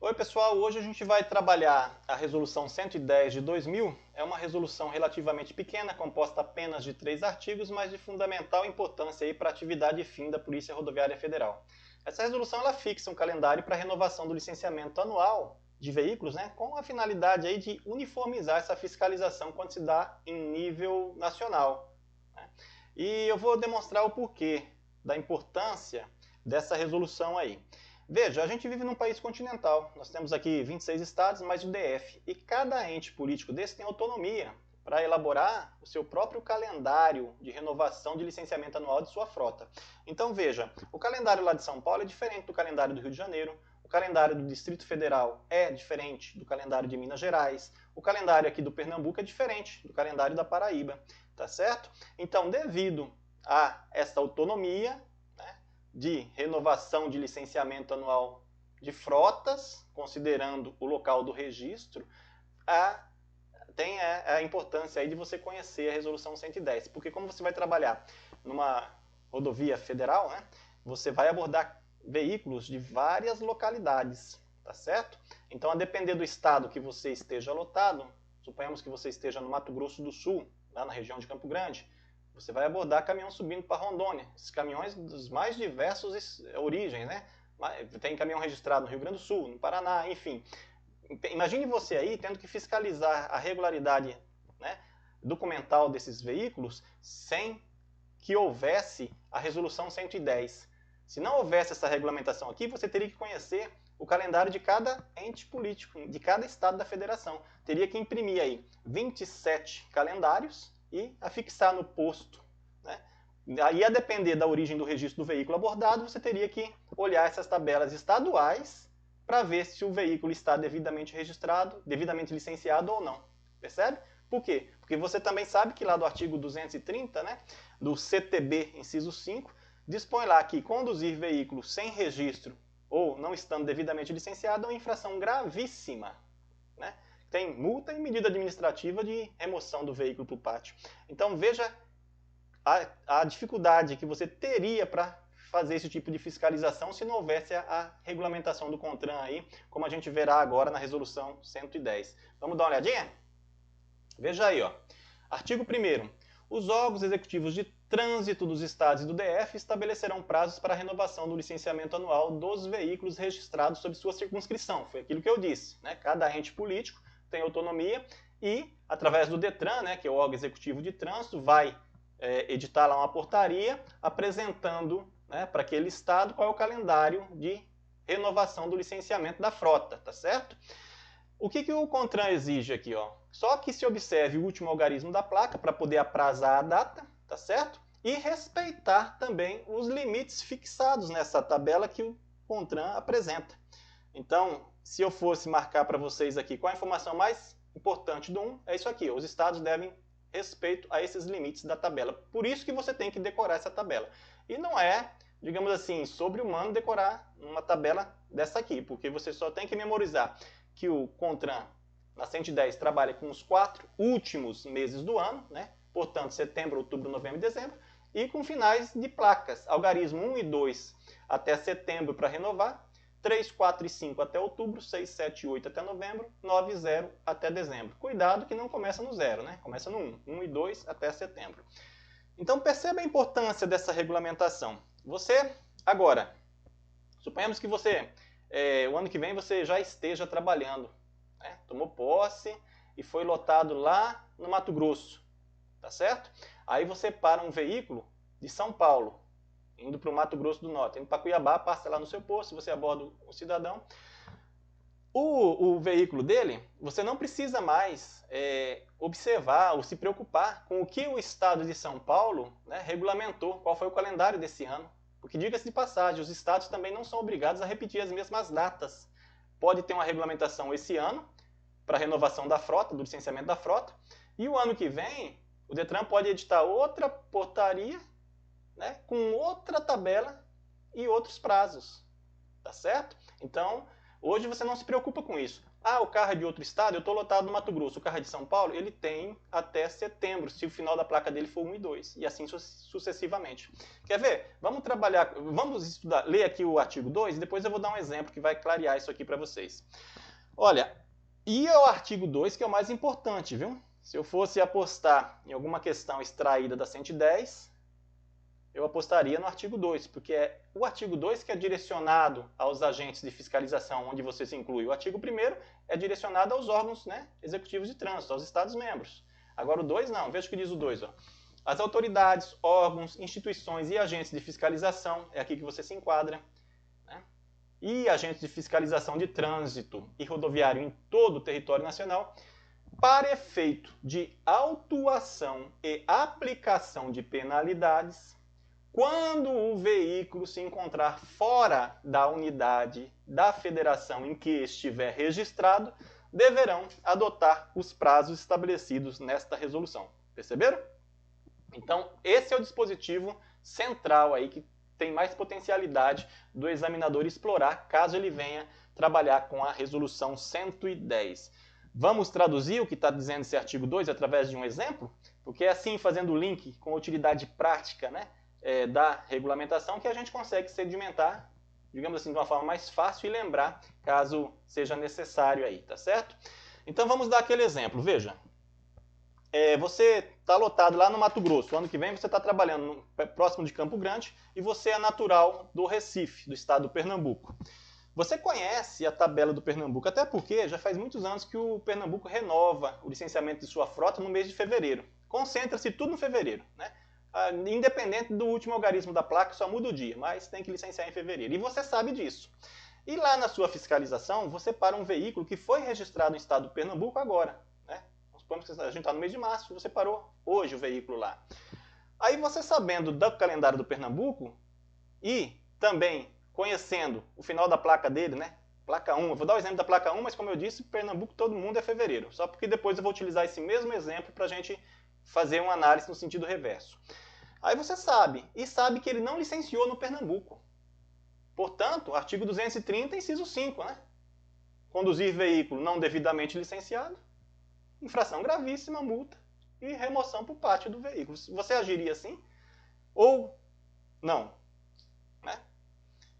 Oi pessoal, hoje a gente vai trabalhar a resolução 110 de 2000. É uma resolução relativamente pequena, composta apenas de 3 artigos, mas de fundamental importância para a atividade fim da Polícia Rodoviária Federal. Essa resolução ela fixa um calendário para a renovação do licenciamento anual de veículos, com a finalidade aí de uniformizar essa fiscalização quando se dá em nível nacional. E eu vou demonstrar o porquê da importância dessa resolução aí. Veja, a gente vive num país continental, nós temos aqui 26 estados, mais o DF, e cada ente político desse tem autonomia para elaborar o seu próprio calendário de renovação de licenciamento anual de sua frota. Então veja, o calendário lá de São Paulo é diferente do calendário do Rio de Janeiro, o calendário do Distrito Federal é diferente do calendário de Minas Gerais, o calendário aqui do Pernambuco é diferente do calendário da Paraíba, tá certo? Então, devido a essa autonomia, de renovação de licenciamento anual de frotas, considerando o local do registro, tem a importância aí de você conhecer a resolução 110, porque como você vai trabalhar numa rodovia federal, você vai abordar veículos de várias localidades, tá certo? Então, a depender do estado que você esteja lotado, suponhamos que você esteja no Mato Grosso do Sul, lá na região de Campo Grande, você vai abordar caminhão subindo para Rondônia. Esses caminhões dos mais diversos origens, Tem caminhão registrado no Rio Grande do Sul, no Paraná, enfim. Imagine você aí tendo que fiscalizar a regularidade documental desses veículos sem que houvesse a resolução 110. Se não houvesse essa regulamentação aqui, você teria que conhecer o calendário de cada ente político, de cada estado da federação. Teria que imprimir aí 27 calendários e afixar no posto. Aí, a depender da origem do registro do veículo abordado, você teria que olhar essas tabelas estaduais para ver se o veículo está devidamente registrado, devidamente licenciado ou não. Percebe? Por quê? Porque você também sabe que lá do artigo 230, do CTB, inciso 5, dispõe lá que conduzir veículo sem registro ou não estando devidamente licenciado é uma infração gravíssima. Tem multa e medida administrativa de remoção do veículo para o pátio. Então veja a dificuldade que você teria para fazer esse tipo de fiscalização se não houvesse a regulamentação do CONTRAN aí, como a gente verá agora na resolução 110. Vamos dar uma olhadinha? Veja aí, ó. Artigo 1º. Os órgãos executivos de trânsito dos estados e do DF estabelecerão prazos para a renovação do licenciamento anual dos veículos registrados sob sua circunscrição. Foi aquilo que eu disse, Cada ente político tem autonomia e, através do DETRAN, que é o órgão executivo de trânsito, vai editar lá uma portaria apresentando para aquele estado qual é o calendário de renovação do licenciamento da frota, tá certo? O que o CONTRAN exige aqui? Só que se observe o último algarismo da placa para poder aprazar a data, tá certo? E respeitar também os limites fixados nessa tabela que o CONTRAN apresenta. Então, se eu fosse marcar para vocês aqui qual a informação mais importante do 1, é isso aqui. Os estados devem respeito a esses limites da tabela. Por isso que você tem que decorar essa tabela. E não é, digamos assim, sobre-humano decorar uma tabela dessa aqui, porque você só tem que memorizar que o CONTRAN, na 110, trabalha com os 4 últimos meses do ano, portanto, setembro, outubro, novembro e dezembro, e com finais de placas, algarismo 1 e 2 até setembro para renovar, 3, 4 e 5 até outubro, 6, 7 e 8 até novembro, 9 e 0 até dezembro. Cuidado que não começa no 0, começa no 1, 1 e 2 até setembro. Então perceba a importância dessa regulamentação. Você, agora, suponhamos que você, o ano que vem você já esteja trabalhando, tomou posse e foi lotado lá no Mato Grosso, tá certo? Aí você para um veículo de São Paulo, indo para o Mato Grosso do Norte, indo para Cuiabá, passa lá no seu posto, você aborda o cidadão. O veículo dele, você não precisa mais observar ou se preocupar com o que o Estado de São Paulo regulamentou, qual foi o calendário desse ano. Porque, diga-se de passagem, os estados também não são obrigados a repetir as mesmas datas. Pode ter uma regulamentação esse ano, para renovação da frota, do licenciamento da frota, e o ano que vem, o DETRAN pode editar outra portaria, com outra tabela e outros prazos, tá certo? Então, hoje você não se preocupa com isso. Ah, o carro é de outro estado, eu estou lotado no Mato Grosso. O carro é de São Paulo, ele tem até setembro, se o final da placa dele for 1 e 2, e assim sucessivamente. Quer ver? Vamos trabalhar, vamos estudar, ler aqui o artigo 2 e depois eu vou dar um exemplo que vai clarear isso aqui para vocês. Olha, e é o artigo 2 que é o mais importante, viu? Se eu fosse apostar em alguma questão extraída da 110, eu apostaria no artigo 2, porque é o artigo 2 que é direcionado aos agentes de fiscalização, onde você se inclui. O artigo 1º é direcionado aos órgãos, né, executivos de trânsito, aos Estados-membros. Agora o 2 não, veja o que diz o 2. Ó. As autoridades, órgãos, instituições e agentes de fiscalização, é aqui que você se enquadra, né, e agentes de fiscalização de trânsito e rodoviário em todo o território nacional, para efeito de autuação e aplicação de penalidades, quando o veículo se encontrar fora da unidade da federação em que estiver registrado, deverão adotar os prazos estabelecidos nesta resolução. Perceberam? Então, esse é o dispositivo central aí que tem mais potencialidade do examinador explorar, caso ele venha trabalhar com a resolução 110. Vamos traduzir o que está dizendo esse artigo 2 através de um exemplo? Porque é assim, fazendo o link com a utilidade prática, né, da regulamentação, que a gente consegue sedimentar, digamos assim, de uma forma mais fácil e lembrar, caso seja necessário aí, tá certo? Então vamos dar aquele exemplo, veja. Você está lotado lá no Mato Grosso, o ano que vem você está trabalhando próximo de Campo Grande e você é natural do Recife, do estado do Pernambuco. Você conhece a tabela do Pernambuco, até porque já faz muitos anos que o Pernambuco renova o licenciamento de sua frota no mês de fevereiro. Concentra-se tudo no fevereiro, né? Independente do último algarismo da placa, só muda o dia, mas tem que licenciar em fevereiro. E você sabe disso. E lá na sua fiscalização, você para um veículo que foi registrado no estado do Pernambuco agora, né? Suponhamos que a gente está no mês de março, você parou hoje o veículo lá. Aí você sabendo do calendário do Pernambuco e também conhecendo o final da placa dele, né? Placa 1, eu vou dar o exemplo da placa 1, mas como eu disse, Pernambuco todo mundo é fevereiro. Só porque depois eu vou utilizar esse mesmo exemplo para a gente fazer uma análise no sentido reverso. Aí você sabe, e sabe que ele não licenciou no Pernambuco. Portanto, artigo 230, inciso 5, né? Conduzir veículo não devidamente licenciado, infração gravíssima, multa e remoção por pátio do veículo. Você agiria assim? Ou não? Né?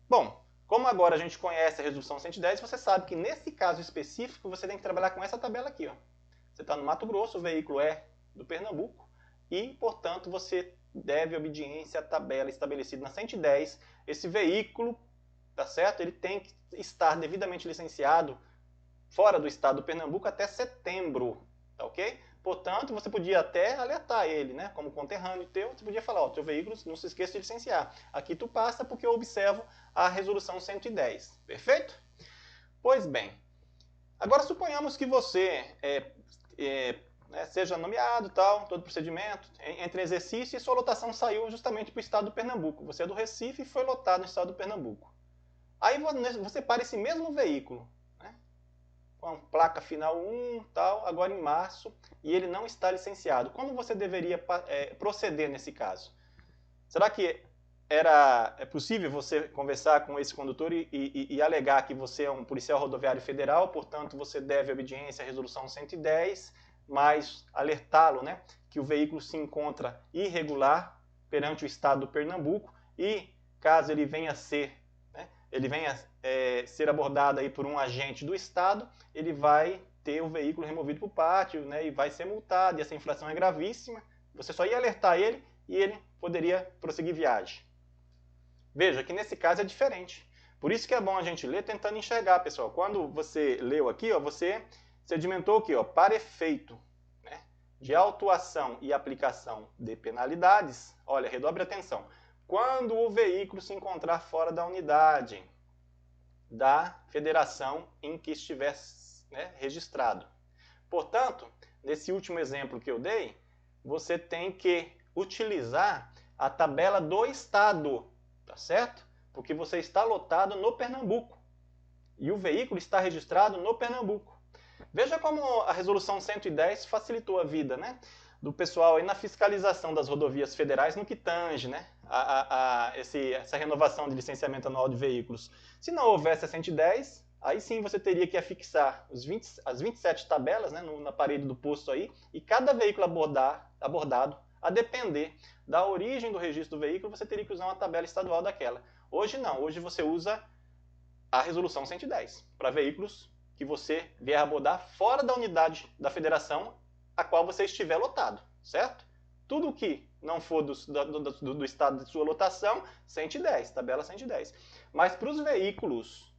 Bom, como agora a gente conhece a resolução 110, você sabe que nesse caso específico você tem que trabalhar com essa tabela aqui. Ó. Você está no Mato Grosso, o veículo é do Pernambuco e, portanto, você deve obediência à tabela estabelecida na 110. Esse veículo, tá certo? Ele tem que estar devidamente licenciado fora do estado do Pernambuco até setembro, tá ok? Portanto, você podia até alertar ele, né? Como conterrâneo teu, você podia falar, ó, teu veículo não se esqueça de licenciar. Aqui tu passa porque eu observo a resolução 110, perfeito? Pois bem, agora suponhamos que você seja nomeado, tal, todo procedimento, entre exercício e sua lotação saiu justamente para o estado do Pernambuco. Você é do Recife e foi lotado no estado do Pernambuco. Aí você para esse mesmo veículo, né, com a placa final 1, tal, agora em março, e ele não está licenciado. Como você deveria proceder nesse caso? Será que é possível você conversar com esse condutor e alegar que você é um policial rodoviário federal, portanto você deve obediência à resolução 110, mas alertá-lo, né, que o veículo se encontra irregular perante o estado do Pernambuco e caso ele venha ser abordado aí por um agente do estado, ele vai ter o veículo removido para o pátio, né, e vai ser multado, e essa infração é gravíssima. Você só ia alertar ele e ele poderia prosseguir viagem. Veja que nesse caso é diferente. Por isso que é bom a gente ler tentando enxergar, pessoal. Quando você leu aqui, ó, você sedimentou aqui, ó, para efeito, né, de autuação e aplicação de penalidades, olha, redobre a atenção. Quando o veículo se encontrar fora da unidade da federação em que estiver, né, registrado. Portanto, nesse último exemplo que eu dei, você tem que utilizar a tabela do estado, tá certo? Porque você está lotado no Pernambuco e o veículo está registrado no Pernambuco. Veja como a resolução 110 facilitou a vida, né, do pessoal aí na fiscalização das rodovias federais no que tange, né, essa renovação de licenciamento anual de veículos. Se não houvesse a 110, aí sim você teria que afixar as 27 tabelas, né, na parede do posto aí, e cada veículo abordado, a depender da origem do registro do veículo, você teria que usar uma tabela estadual daquela. Hoje não, hoje você usa a resolução 110 para veículos que você vier abordar fora da unidade da federação a qual você estiver lotado, certo? Tudo que não for do estado de sua lotação, 110, tabela 110. Mas para os veículos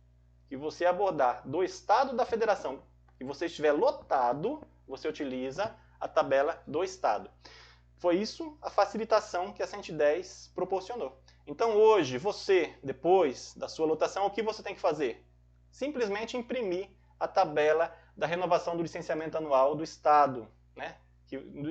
que você abordar do estado da federação e você estiver lotado, você utiliza a tabela do estado. Foi isso a facilitação que a 110 proporcionou. Então hoje, você, depois da sua lotação, o que você tem que fazer? Simplesmente imprimir a tabela da renovação do licenciamento anual do estado, né?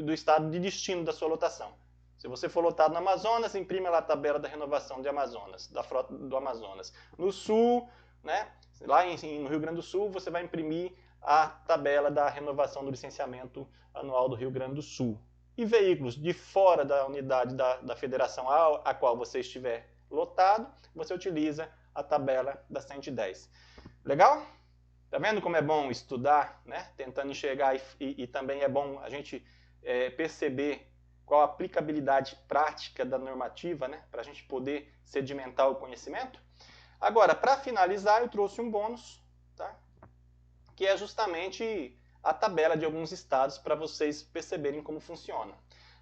Do estado de destino da sua lotação. Se você for lotado no Amazonas, imprime lá a tabela da renovação de Amazonas, da frota do Amazonas. No Sul, né? Lá no Rio Grande do Sul, você vai imprimir a tabela da renovação do licenciamento anual do Rio Grande do Sul. E veículos de fora da unidade da federação a qual você estiver lotado, você utiliza a tabela da 110. Legal? Tá vendo como é bom estudar, né? Tentando enxergar e também é bom a gente perceber qual a aplicabilidade prática da normativa, né? Para a gente poder sedimentar o conhecimento. Agora, para finalizar, eu trouxe um bônus, tá? Que é justamente a tabela de alguns estados para vocês perceberem como funciona.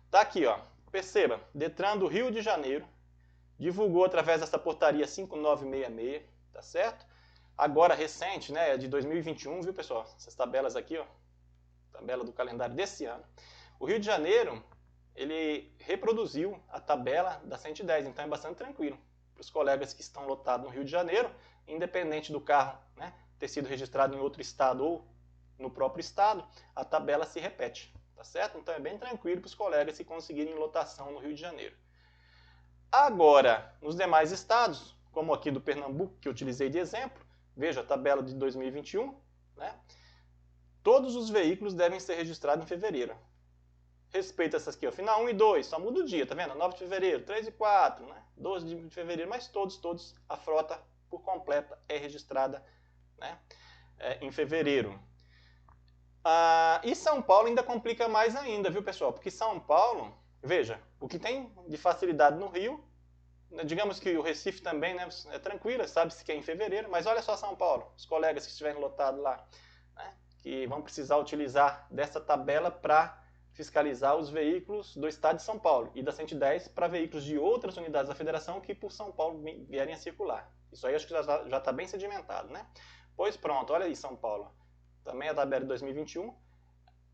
Tá aqui, ó. Perceba, Detran do Rio de Janeiro divulgou através dessa portaria 5966, tá certo? Agora recente, né, é de 2021, viu, pessoal? Essas tabelas aqui, ó. Tabela do calendário desse ano. O Rio de Janeiro, ele reproduziu a tabela da 110, então é bastante tranquilo para os colegas que estão lotados no Rio de Janeiro, independente do carro, né, ter sido registrado em outro estado ou no próprio estado, a tabela se repete, tá certo? Então é bem tranquilo para os colegas que conseguirem lotação no Rio de Janeiro. Agora, nos demais estados, como aqui do Pernambuco, que eu utilizei de exemplo, veja a tabela de 2021, né? Todos os veículos devem ser registrados em fevereiro. Respeita essas aqui, ó, final 1 e 2, só muda o dia, tá vendo? 9 de fevereiro, 3 e 4, né? 12 de fevereiro, mas todos, a frota por completa é registrada, né, em fevereiro. E São Paulo ainda complica mais ainda, viu, pessoal? Porque São Paulo, veja, o que tem de facilidade no Rio, digamos que o Recife também, né, é tranquilo, sabe-se que é em fevereiro, mas olha só São Paulo, os colegas que estiverem lotados lá, né, que vão precisar utilizar dessa tabela para fiscalizar os veículos do estado de São Paulo e da 110 para veículos de outras unidades da federação que por São Paulo vierem a circular. Isso aí acho que já está bem sedimentado, né? Pois pronto, olha aí São Paulo. Também a tabela de 2021,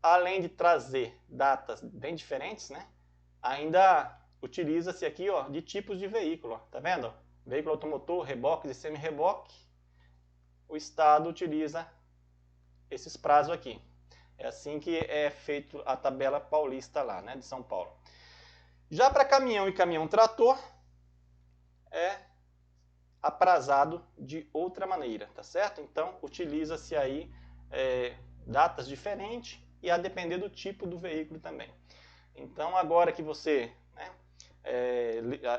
além de trazer datas bem diferentes, né, ainda utiliza-se aqui, ó, de tipos de veículo, ó, tá vendo? Veículo automotor, reboques e semi-reboque, o estado utiliza esses prazos aqui. É assim que é feito a tabela paulista lá, né, de São Paulo. Já para caminhão e caminhão-trator, é aprazado de outra maneira, tá certo? Então, utiliza-se aí datas diferentes e a depender do tipo do veículo também. Então, agora que você, né,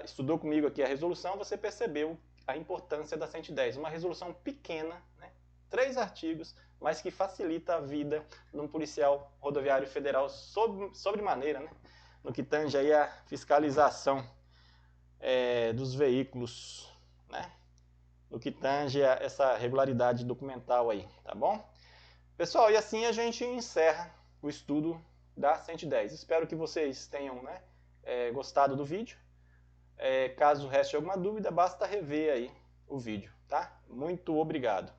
estudou comigo aqui a resolução, você percebeu a importância da 110. Uma resolução pequena, né, 3 artigos, mas que facilita a vida de um policial rodoviário federal sobremaneira, né, no que tange aí a fiscalização dos veículos, né, no que tange a essa regularidade documental aí, tá bom? Pessoal, e assim a gente encerra o estudo da 110. Espero que vocês tenham, né, gostado do vídeo. Caso reste alguma dúvida, basta rever aí o vídeo, tá? Muito obrigado.